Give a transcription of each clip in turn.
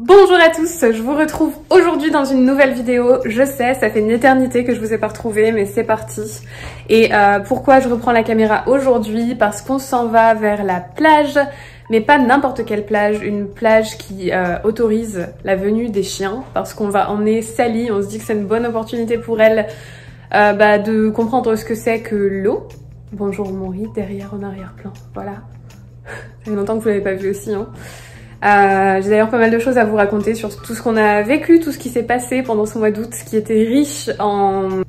Bonjour à tous, je vous retrouve aujourd'hui dans une nouvelle vidéo. Je sais, ça fait une éternité que je vous ai pas retrouvé, mais c'est parti. Et pourquoi je reprends la caméra aujourd'hui? Parce qu'on s'en va vers la plage, mais pas n'importe quelle plage, une plage qui autorise la venue des chiens, parce qu'on va emmener Sally. On se dit que c'est une bonne opportunité pour elle de comprendre ce que c'est que l'eau. Bonjour Maury, derrière en arrière-plan, voilà. Ça fait longtemps que vous l'avez pas vu aussi, hein. J'ai d'ailleurs pas mal de choses à vous raconter sur tout ce qu'on a vécu, tout ce qui s'est passé pendant ce mois d'août, qui était riche en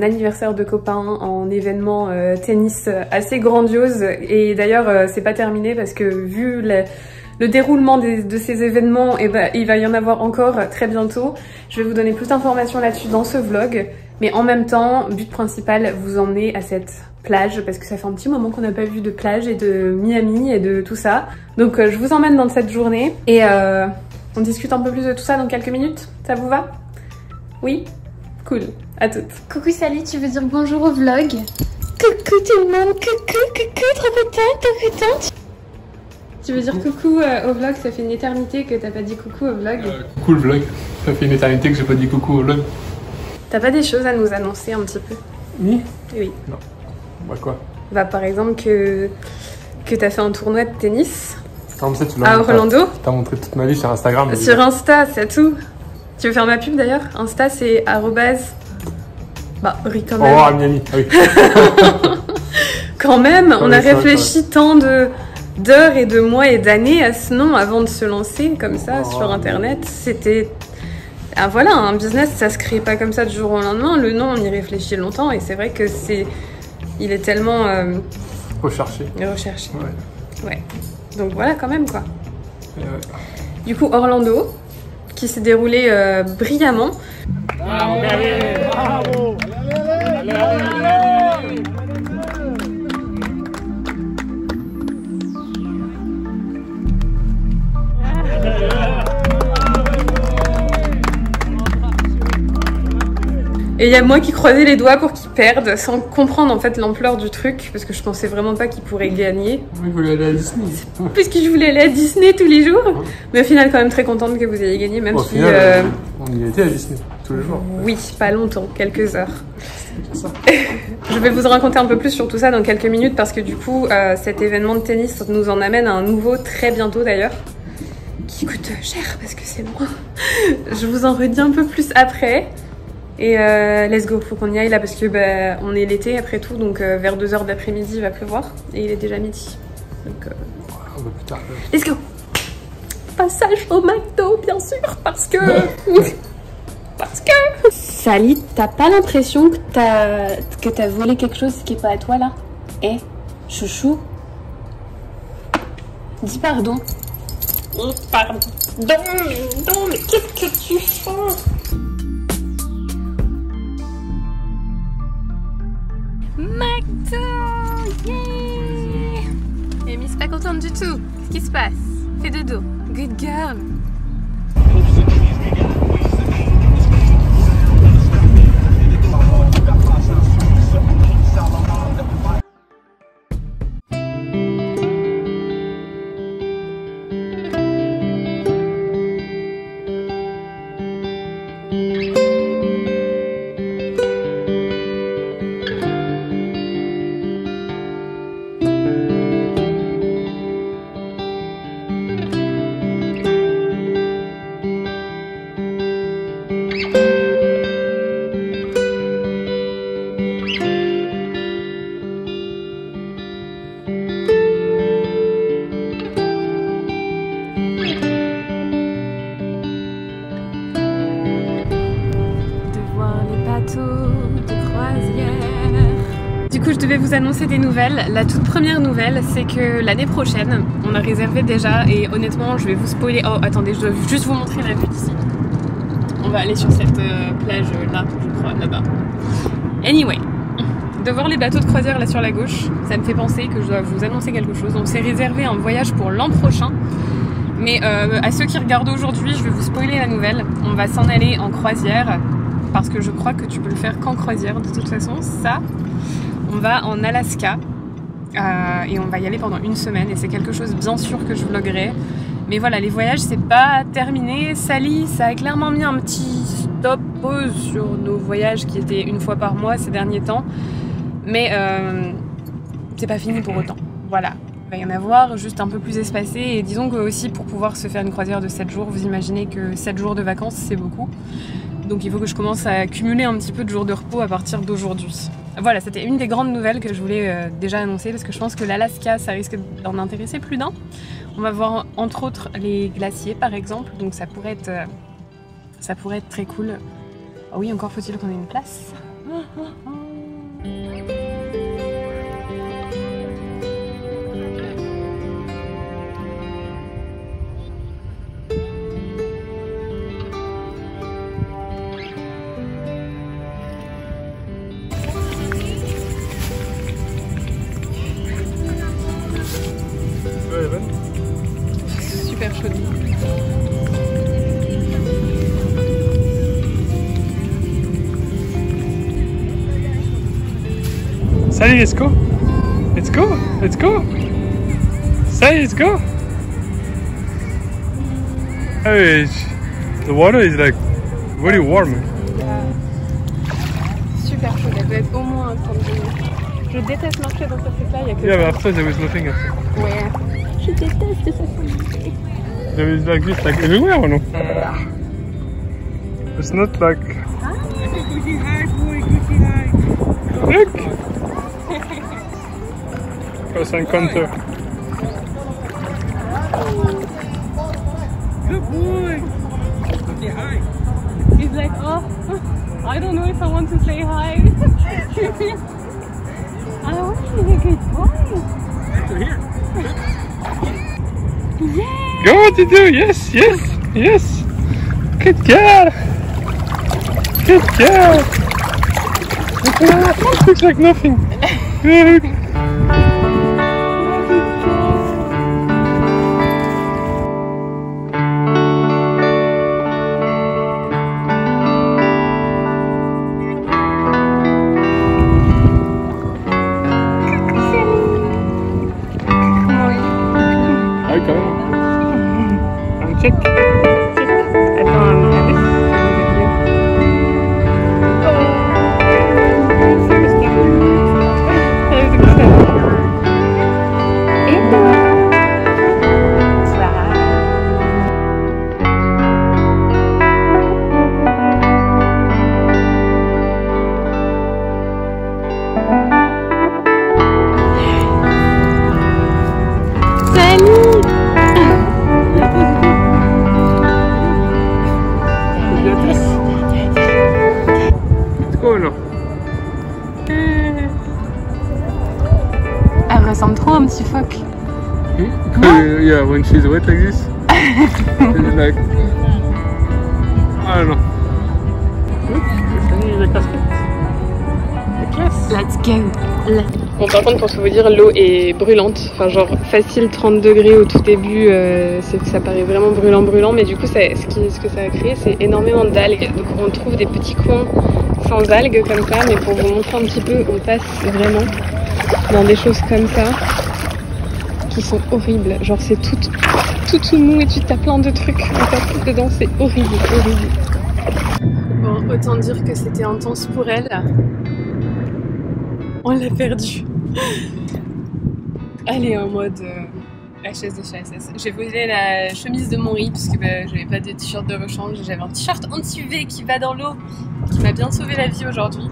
anniversaire de copains, en événements tennis assez grandioses. Et d'ailleurs c'est pas terminé parce que vu le déroulement de ces événements, il va y en avoir encore très bientôt. Je vais vous donner plus d'informations là-dessus dans ce vlog. Mais en même temps, but principal, vous emmener à cette plage parce que ça fait un petit moment qu'on n'a pas vu de plage et de Miami et de tout ça. Donc je vous emmène dans cette journée et on discute un peu plus de tout ça dans quelques minutes. Ça vous va? Oui? Cool. À toutes. Coucou Sally, tu veux dire bonjour au vlog? Coucou tout le monde, coucou, trop contente. Tu veux dire coucou au vlog? Ça fait une éternité que t'as pas dit coucou au vlog. Coucou le vlog. Ça fait une éternité que j'ai pas dit coucou au vlog. T'as pas des choses à nous annoncer un petit peu? Oui. Oui. Non. Bah quoi? Bah par exemple que t'as fait un tournoi de tennis à Orlando. T'as montré toute ma vie sur Instagram. Sur Insta, c'est tout. Tu veux faire ma pub d'ailleurs? Insta c'est @ricommem. Au revoir à Miami. Ah oui. Quand même, on a réfléchi tant d'heures et de mois et d'années à ce nom avant de se lancer comme ça sur internet. C'était... Ah voilà, un business ça se crée pas comme ça du jour au lendemain. Le nom on y réfléchit longtemps et c'est vrai que il est tellement recherché. Ouais. Donc voilà quand même quoi. Du coup Orlando qui s'est déroulé brillamment. Bravo. Et il y a moi qui croisais les doigts pour qu'ils perdent, sans comprendre en fait l'ampleur du truc, parce que je pensais vraiment pas qu'ils pourraient gagner. Oui, vous voulez aller à Disney. Puisque je voulais aller à Disney tous les jours. Mais au final, quand même très contente que vous ayez gagné, même si... Final, on y était à Disney, tous les jours. Oui, pas longtemps, quelques heures. C'est ça. Je vais vous raconter un peu plus sur tout ça dans quelques minutes, parce que du coup, cet événement de tennis nous en amène à un nouveau très bientôt d'ailleurs, qui coûte cher, parce que c'est loin. Je vous en redis un peu plus après. Et let's go, faut qu'on y aille là parce que on est l'été après tout, donc vers 2 h d'après-midi il va pleuvoir et il est déjà midi. Donc un peu plus tard. Let's go. Passage au McDo bien sûr parce que Sally, t'as pas l'impression que t'as volé quelque chose qui est pas à toi là? Eh, chouchou, dis pardon. Pardon, mais qu'est-ce que tu fais? McDo, yeah. Amy c'est pas contente du tout. Qu'est-ce qui se passe? Fais dodo. Good girl. Du coup, je devais vous annoncer des nouvelles. La toute première nouvelle, c'est que l'année prochaine, on a réservé déjà et honnêtement, je vais vous spoiler. Oh, attendez, je dois juste vous montrer la vue d'ici. On va aller sur cette plage là, je crois, là-bas. Anyway, de voir les bateaux de croisière là sur la gauche, ça me fait penser que je dois vous annoncer quelque chose. On s'est réservé un voyage pour l'an prochain. Mais à ceux qui regardent aujourd'hui, je vais vous spoiler la nouvelle. On va s'en aller en croisière parce que je crois que tu peux le faire qu'en croisière de toute façon. Ça, on va en Alaska et on va y aller pendant une semaine et c'est quelque chose bien sûr que je vloggerai. Mais voilà, les voyages c'est pas terminé. Sally, ça a clairement mis un petit stop, pause sur nos voyages qui étaient une fois par mois ces derniers temps. Mais c'est pas fini pour autant. Voilà, il va y en avoir, juste un peu plus espacé. Et disons que aussi pour pouvoir se faire une croisière de 7 jours, vous imaginez que 7 jours de vacances c'est beaucoup. Donc il faut que je commence à accumuler un petit peu de jours de repos à partir d'aujourd'hui. Voilà, c'était une des grandes nouvelles que je voulais déjà annoncer parce que je pense que l'Alaska, ça risque d'en intéresser plus d'un. On va voir entre autres les glaciers par exemple, donc ça pourrait être très cool. Oh oui, encore faut-il qu'on ait une place. Super chaud. Salut, let's go. Let's go. Let's go. Salut, let's go. Hey, the water is like very warm. Super chaud, elle doit être au moins à 30 degrés. Je déteste marcher dans ce truc-là, il y a que Yeah, but after there was nothing after. Ouais. Je déteste cette humidité. There is like this, like everywhere or no? It's not like. Look! First encounter. Good boy. Say hi. He's like, oh, I don't know if I want to say hi. Ah ouais, il est good boy. Here. Yeah. Go, Didou! Yes, yes, yes! Good girl! Good girl! It looks like nothing. Look. Hi, come on. Check. Elle ressemble trop à un petit phoque. Yeah, when she's wet like this, it's like, I don't know. Look, la casquette. La classe. Let's go. Bon, par contre, pour tout vous dire, l'eau est brûlante. Enfin, genre facile 30 degrés au tout début. Ça paraît vraiment brûlant, mais du coup, ce que ça a créé, c'est énormément d'algues. Donc, on trouve des petits coins sans algues comme ça, mais pour vous montrer un petit peu, on passe vraiment dans des choses comme ça qui sont horribles. Genre, c'est tout mou et tu tapes plein de trucs en fait dedans. C'est horrible. Bon, autant dire que c'était intense pour elle. On l'a perdu. Elle est en mode HS de chez SS. J'ai volé la chemise de mon riz parce que j'avais pas de t-shirt de rechange. J'avais un t-shirt anti-UV qui va dans l'eau, qui m'a bien sauvé la vie aujourd'hui.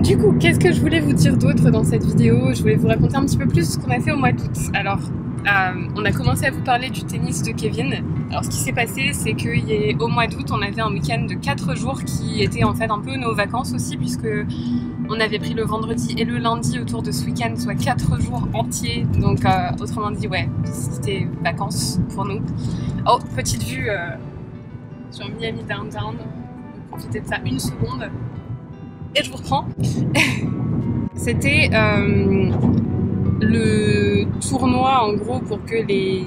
Du coup, qu'est-ce que je voulais vous dire d'autre dans cette vidéo? Je voulais vous raconter un petit peu plus ce qu'on a fait au mois d'août. Alors, on a commencé à vous parler du tennis de Kevin. Alors, ce qui s'est passé, c'est qu'au mois d'août, on avait un week-end de 4 jours qui était en fait un peu nos vacances aussi, puisque on avait pris le vendredi et le lundi autour de ce week-end, soit 4 jours entiers. Donc, autrement dit, ouais, c'était vacances pour nous. Oh, petite vue sur Miami Downtown. Profitez de ça une seconde. Et je vous reprends. C'était le tournoi en gros pour que les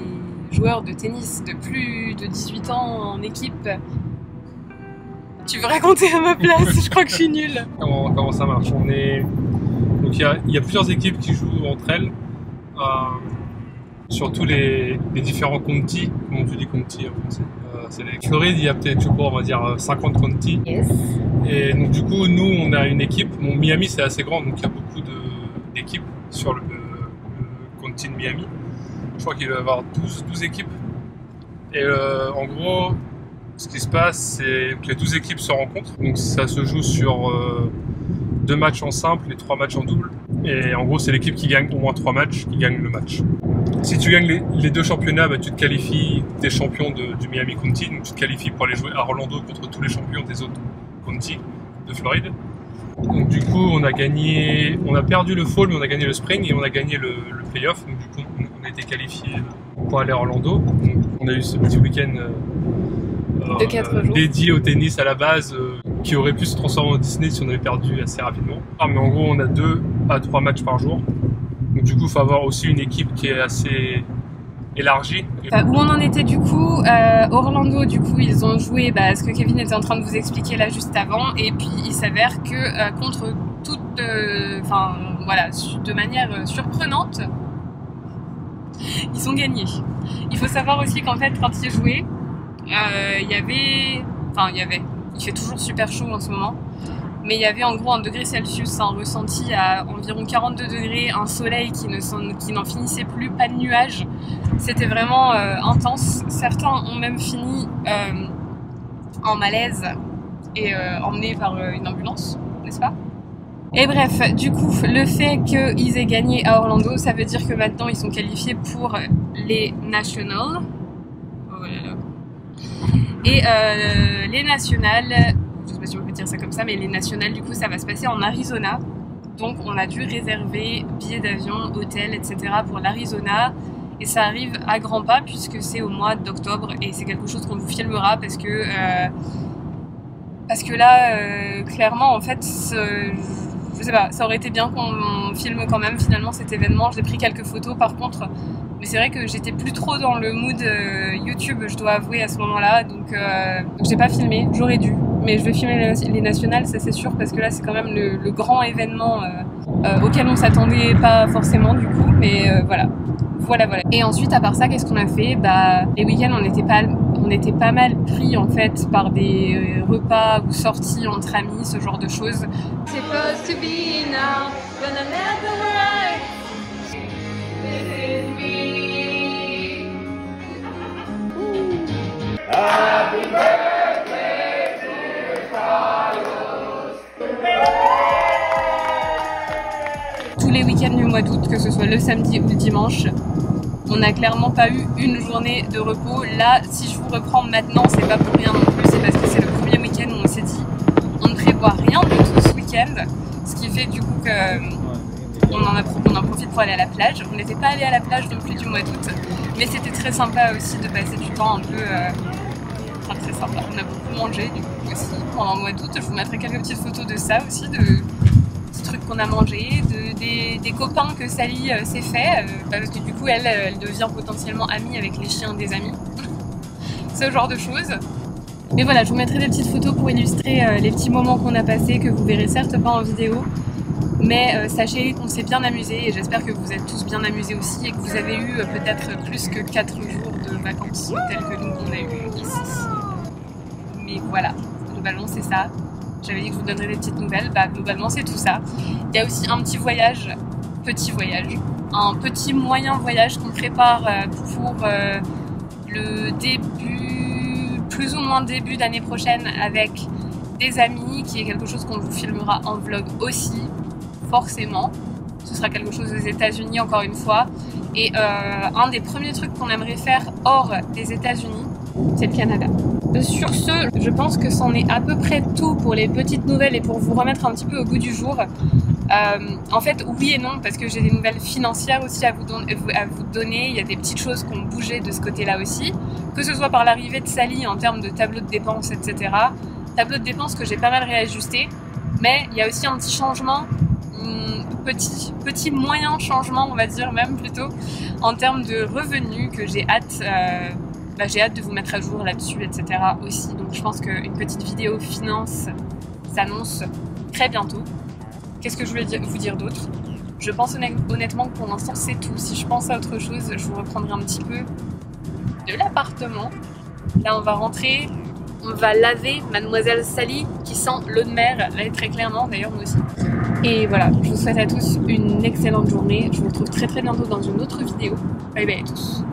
joueurs de tennis de plus de 18 ans en équipe. Tu veux raconter à ma place? Je crois que je suis nulle. Comment ça marche? Donc il y a plusieurs équipes qui jouent entre elles. sur tous les différents counties. Comment tu dis county en français? C'est les Floride, il y a peut-être, je crois, on va dire 50 counties. Yes. Et donc du coup, nous, on a une équipe. Bon, Miami, c'est assez grand, donc il y a beaucoup d'équipes sur le county de Miami. Je crois qu'il va y avoir 12 équipes. Et en gros, ce qui se passe, c'est que les 12 équipes se rencontrent. Donc ça se joue sur 2 matchs en simple et 3 matchs en double. Et en gros, c'est l'équipe qui gagne au moins 3 matchs qui gagne le match. Si tu gagnes les 2 championnats, bah, tu te qualifies, t'es champion du Miami County, donc tu te qualifies pour aller jouer à Orlando contre tous les champions des autres counties de Floride. Donc du coup, on a perdu le fall, mais on a gagné le spring et on a gagné le playoff. Donc du coup, on a été qualifié pour aller à Orlando. Donc, on a eu ce petit week-end de 4 jours dédié au tennis à la base, qui aurait pu se transformer en Disney si on avait perdu assez rapidement. Mais en gros, on a 2 à 3 matchs par jour. Donc du coup, il faut avoir aussi une équipe qui est assez élargie. Où on en était du coup, Orlando, du coup, ils ont joué ce que Kevin était en train de vous expliquer là juste avant. Et puis, il s'avère que contre toute... voilà, de manière surprenante, ils ont gagné. Il faut savoir aussi qu'en fait, quand ils jouaient, il fait toujours super chaud en ce moment, mais il y avait en gros 1 degré Celsius, un ressenti à environ 42 degrés, un soleil qui n'en finissait plus, pas de nuages. C'était vraiment intense. Certains ont même fini en malaise et emmenés par une ambulance, n'est-ce pas? Et bref, du coup, le fait qu'ils aient gagné à Orlando, ça veut dire que maintenant ils sont qualifiés pour les Nationals. Oh là là. Et les nationales, je sais pas si on peut dire ça comme ça, mais les nationales, du coup, ça va se passer en Arizona. Donc, on a dû réserver billets d'avion, hôtel, etc. pour l'Arizona. Et ça arrive à grands pas puisque c'est au mois d'octobre et c'est quelque chose qu'on vous filmera parce que là, clairement, en fait, je sais pas, ça aurait été bien qu'on filme quand même finalement cet événement. J'ai pris quelques photos par contre. Mais c'est vrai que j'étais plus trop dans le mood YouTube, je dois avouer, à ce moment-là. Donc j'ai pas filmé, j'aurais dû. Mais je vais filmer les nationales, ça c'est sûr, parce que là c'est quand même le grand événement auquel on s'attendait pas forcément du coup. Mais voilà. Et ensuite, à part ça, qu'est-ce qu'on a fait? Les week-ends, on était pas mal pris en fait par des repas ou sorties entre amis, ce genre de choses. Supposed to be now, gonna let the light. Happy birthday to Carlos. Tous les week-ends du mois d'août, que ce soit le samedi ou le dimanche, on n'a clairement pas eu une journée de repos. Là, si je vous reprends maintenant, c'est pas pour rien non plus, c'est parce que c'est le premier week-end où on s'est dit on ne prévoit rien du tout ce week-end, ce qui fait du coup qu'on en profite pour aller à la plage. On n'était pas allé à la plage non plus du mois d'août, mais c'était très sympa aussi de passer du temps un peu... très sympa. On a beaucoup mangé du coup aussi pendant le mois d'août. Je vous mettrai quelques petites photos de ça aussi, de petits trucs qu'on a mangé, des copains que Sally s'est fait, parce que du coup elle devient potentiellement amie avec les chiens des amis. Ce genre de choses. Mais voilà, je vous mettrai des petites photos pour illustrer les petits moments qu'on a passés, que vous verrez certes pas en vidéo. Mais sachez qu'on s'est bien amusé et j'espère que vous êtes tous bien amusés aussi et que vous avez eu peut-être plus que 4 jours de vacances telles que nous on a eu ici. Mais voilà, globalement c'est ça. J'avais dit que je vous donnerais des petites nouvelles, globalement c'est tout ça. Il y a aussi un petit voyage, un petit moyen voyage qu'on prépare pour le début, plus ou moins début d'année prochaine avec des amis, qui est quelque chose qu'on vous filmera en vlog aussi, forcément. Ce sera quelque chose aux États-Unis encore une fois. Et un des premiers trucs qu'on aimerait faire hors des États-Unis, c'est le Canada. Sur ce, je pense que c'en est à peu près tout pour les petites nouvelles et pour vous remettre un petit peu au goût du jour. En fait, oui et non, parce que j'ai des nouvelles financières aussi à vous donner. Il y a des petites choses qui ont bougé de ce côté-là aussi, que ce soit par l'arrivée de Sally en termes de tableau de dépenses, etc. Tableau de dépenses que j'ai pas mal réajusté, mais il y a aussi un petit changement, petit moyen changement, on va dire même plutôt, en termes de revenus que j'ai hâte de vous mettre à jour là-dessus, etc. aussi. Donc je pense qu'une petite vidéo finance s'annonce très bientôt. Qu'est-ce que je voulais vous dire d'autre? Je pense honnêtement que pour l'instant c'est tout. Si je pense à autre chose, je vous reprendrai un petit peu de l'appartement. Là on va rentrer, on va laver Mademoiselle Sally qui sent l'eau de mer, là très clairement, d'ailleurs nous aussi. Et voilà, je vous souhaite à tous une excellente journée. Je vous retrouve très bientôt dans une autre vidéo. Bye bye à tous.